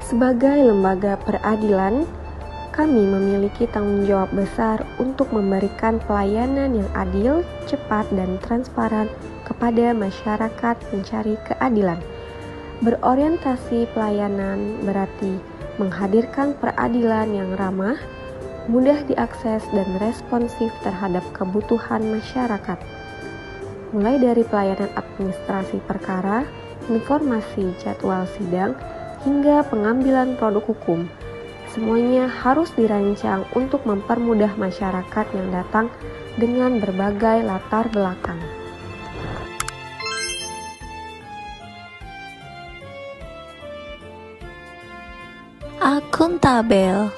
Sebagai lembaga peradilan, kami memiliki tanggung jawab besar untuk memberikan pelayanan yang adil, cepat, dan transparan kepada masyarakat pencari keadilan. Berorientasi pelayanan berarti menghadirkan peradilan yang ramah, mudah diakses, dan responsif terhadap kebutuhan masyarakat. Mulai dari pelayanan administrasi perkara, informasi jadwal sidang, hingga pengambilan produk hukum. Semuanya harus dirancang untuk mempermudah masyarakat yang datang dengan berbagai latar belakang. Akuntabel.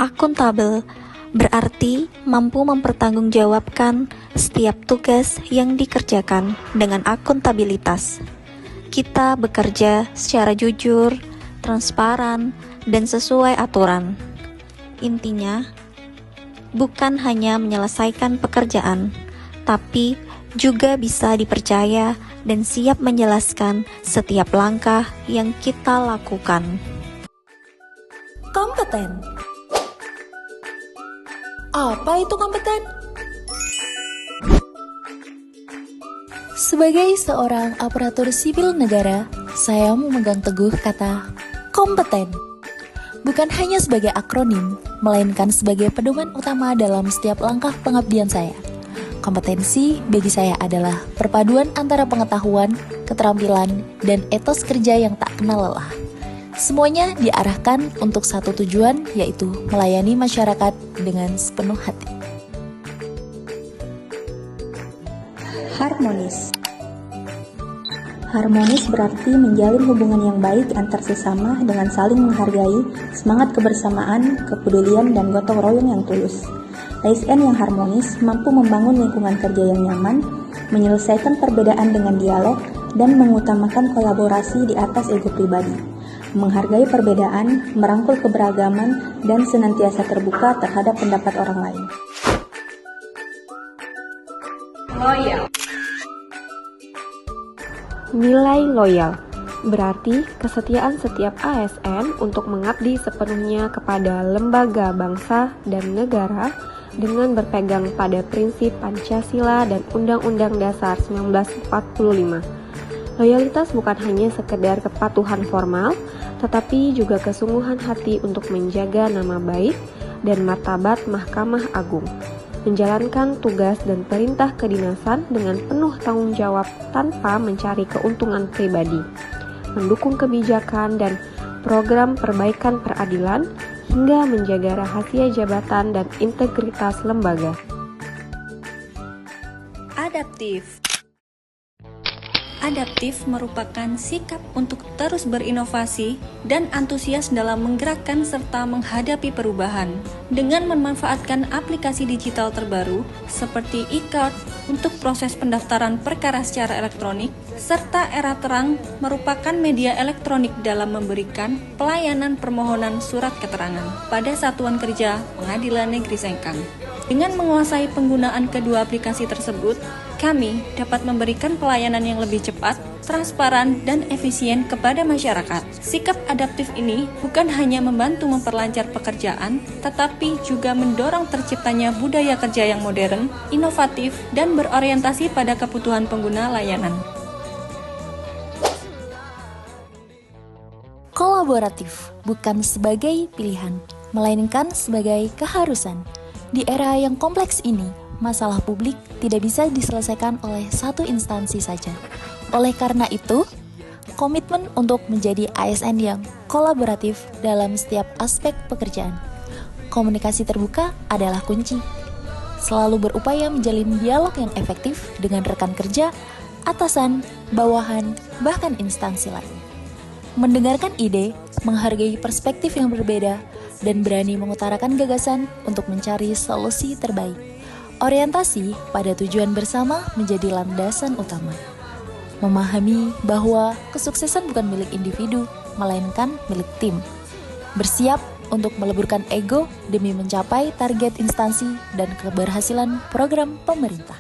Akuntabel berarti mampu mempertanggungjawabkan setiap tugas yang dikerjakan dengan akuntabilitas. Kita bekerja secara jujur, transparan, dan sesuai aturan. Intinya, bukan hanya menyelesaikan pekerjaan, tapi juga bisa dipercaya dan siap menjelaskan setiap langkah yang kita lakukan. Kompeten. Apa itu kompeten? Sebagai seorang aparatur sipil negara, saya memegang teguh kata kompeten. Bukan hanya sebagai akronim, melainkan sebagai pedoman utama dalam setiap langkah pengabdian saya. Kompetensi bagi saya adalah perpaduan antara pengetahuan, keterampilan, dan etos kerja yang tak kenal lelah. Semuanya diarahkan untuk satu tujuan, yaitu melayani masyarakat dengan sepenuh hati. Harmonis. Harmonis berarti menjalin hubungan yang baik antar sesama dengan saling menghargai, semangat kebersamaan, kepedulian, dan gotong royong yang tulus. ASN yang harmonis mampu membangun lingkungan kerja yang nyaman, menyelesaikan perbedaan dengan dialog, dan mengutamakan kolaborasi di atas ego pribadi. Menghargai perbedaan, merangkul keberagaman, dan senantiasa terbuka terhadap pendapat orang lain. Loyal. Nilai loyal berarti kesetiaan setiap ASN untuk mengabdi sepenuhnya kepada lembaga bangsa dan negara dengan berpegang pada prinsip Pancasila dan Undang-Undang Dasar 1945. Loyalitas bukan hanya sekedar kepatuhan formal, tetapi juga kesungguhan hati untuk menjaga nama baik dan martabat Mahkamah Agung, menjalankan tugas dan perintah kedinasan dengan penuh tanggung jawab tanpa mencari keuntungan pribadi, mendukung kebijakan dan program perbaikan peradilan, hingga menjaga rahasia jabatan dan integritas lembaga. Adaptif. Adaptif merupakan sikap untuk terus berinovasi dan antusias dalam menggerakkan serta menghadapi perubahan. Dengan memanfaatkan aplikasi digital terbaru seperti e-card untuk proses pendaftaran perkara secara elektronik, serta Era Terang merupakan media elektronik dalam memberikan pelayanan permohonan surat keterangan pada Satuan Kerja Pengadilan Negeri Sengkang. Dengan menguasai penggunaan kedua aplikasi tersebut, kami dapat memberikan pelayanan yang lebih cepat, transparan, dan efisien kepada masyarakat. Sikap adaptif ini bukan hanya membantu memperlancar pekerjaan, tetapi juga mendorong terciptanya budaya kerja yang modern, inovatif, dan berorientasi pada kebutuhan pengguna layanan. Kolaboratif bukan sebagai pilihan, melainkan sebagai keharusan. Di era yang kompleks ini, masalah publik tidak bisa diselesaikan oleh satu instansi saja. Oleh karena itu, komitmen untuk menjadi ASN yang kolaboratif dalam setiap aspek pekerjaan. Komunikasi terbuka adalah kunci. Selalu berupaya menjalin dialog yang efektif dengan rekan kerja, atasan, bawahan, bahkan instansi lain. Mendengarkan ide, menghargai perspektif yang berbeda, dan berani mengutarakan gagasan untuk mencari solusi terbaik. Orientasi pada tujuan bersama menjadi landasan utama. Memahami bahwa kesuksesan bukan milik individu, melainkan milik tim. Bersiap untuk meleburkan ego demi mencapai target instansi dan keberhasilan program pemerintah.